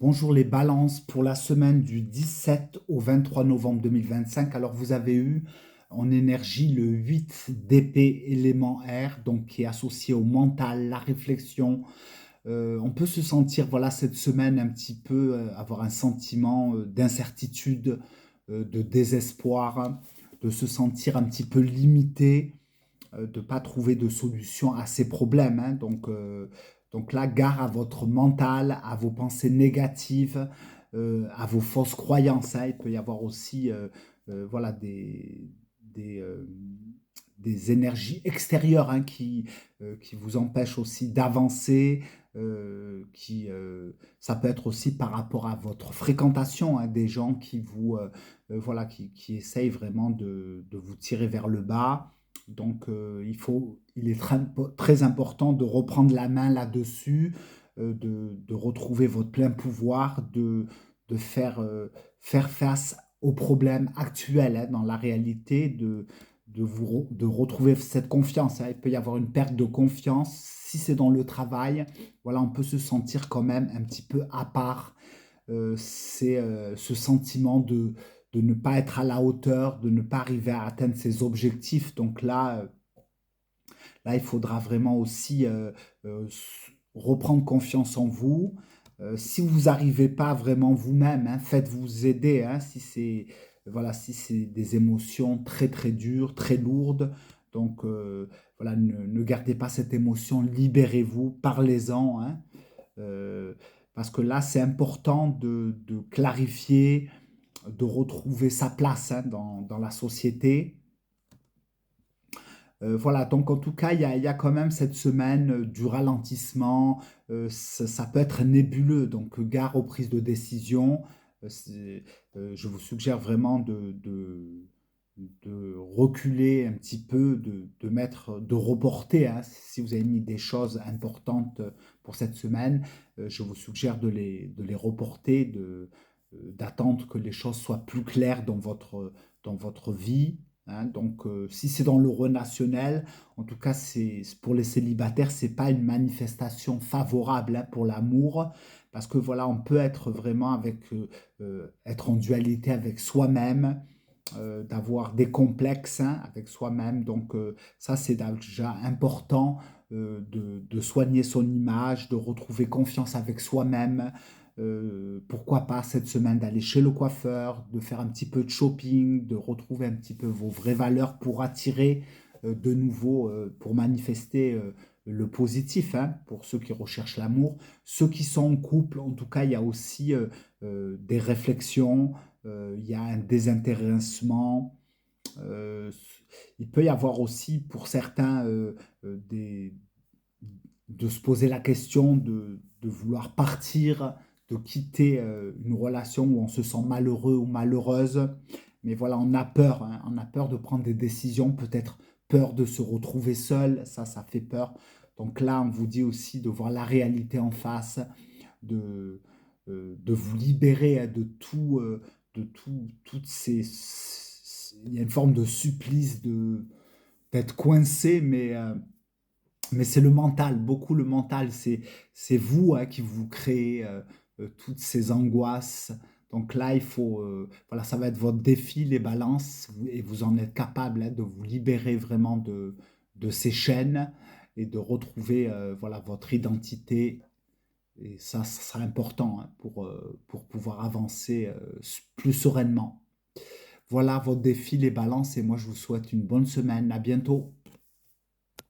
Bonjour les balances pour la semaine du 17 au 23 novembre 2025. Alors vous avez eu en énergie le 8 d'épée élément air, donc qui est associé au mental, la réflexion. On peut se sentir, voilà, cette semaine un petit peu, avoir un sentiment d'incertitude, de désespoir, de se sentir un petit peu limité, de ne pas trouver de solution à ces problèmes, hein. Donc là, gare à votre mental, à vos pensées négatives, à vos fausses croyances, hein. Il peut y avoir aussi voilà, des, euh, des énergies extérieures, hein, qui vous empêchent aussi d'avancer. Ça peut être aussi par rapport à votre fréquentation, hein, des gens voilà, qui essayent vraiment de vous tirer vers le bas. Donc, il est très important de reprendre la main là-dessus, de retrouver votre plein pouvoir, de faire face aux problèmes actuels, hein, dans la réalité, de retrouver cette confiance, hein. Il peut y avoir une perte de confiance si c'est dans le travail. Voilà, on peut se sentir quand même un petit peu à part. C'est ce sentiment de ne pas être à la hauteur, de ne pas arriver à atteindre ses objectifs. Donc là, il faudra vraiment aussi reprendre confiance en vous. Si vous n'arrivez pas vraiment vous-même, hein, faites-vous aider, hein, voilà, si c'est des émotions très très dures, très lourdes. Donc voilà, ne gardez pas cette émotion, libérez-vous, parlez-en, hein. Euh, parce que là, c'est important de clarifier, de retrouver sa place, hein, dans la société. Voilà, donc en tout cas, il y a quand même cette semaine du ralentissement. Ça peut être nébuleux, donc gare aux prises de décision. Je vous suggère vraiment de reculer un petit peu, de reporter, hein. Si vous avez mis des choses importantes pour cette semaine, je vous suggère de les reporter, d'attendre que les choses soient plus claires dans votre vie. Hein. Donc, si c'est dans le relationnel, en tout cas, pour les célibataires, c'est pas une manifestation favorable, hein, pour l'amour, parce que voilà, on peut être vraiment être en dualité avec soi-même, d'avoir des complexes, hein, avec soi-même. Donc, ça, c'est déjà important, de soigner son image, de retrouver confiance avec soi-même. Pourquoi pas cette semaine d'aller chez le coiffeur, de faire un petit peu de shopping, de retrouver un petit peu vos vraies valeurs pour attirer de nouveau, pour manifester le positif, hein, pour ceux qui recherchent l'amour. Ceux qui sont en couple, en tout cas, il y a aussi des réflexions, il y a un désintéressement. euh, il peut y avoir aussi pour certains de se poser la question de vouloir partir, de quitter une relation où on se sent malheureux ou malheureuse. Mais voilà, on a peur, hein, on a peur de prendre des décisions, peut-être peur de se retrouver seul, ça fait peur. Donc là, on vous dit aussi de voir la réalité en face, de vous libérer, hein, toutes il y a une forme de supplice d'être coincé, mais c'est le mental, beaucoup le mental. C'est vous, hein, qui vous créez toutes ces angoisses. Donc là, voilà, ça va être votre défi, les balances, et vous en êtes capable, hein, de vous libérer vraiment de ces chaînes et de retrouver, voilà, votre identité. Et ça sera important, hein, pour pouvoir avancer plus sereinement. Voilà votre défi, les balances, et moi je vous souhaite une bonne semaine. À bientôt.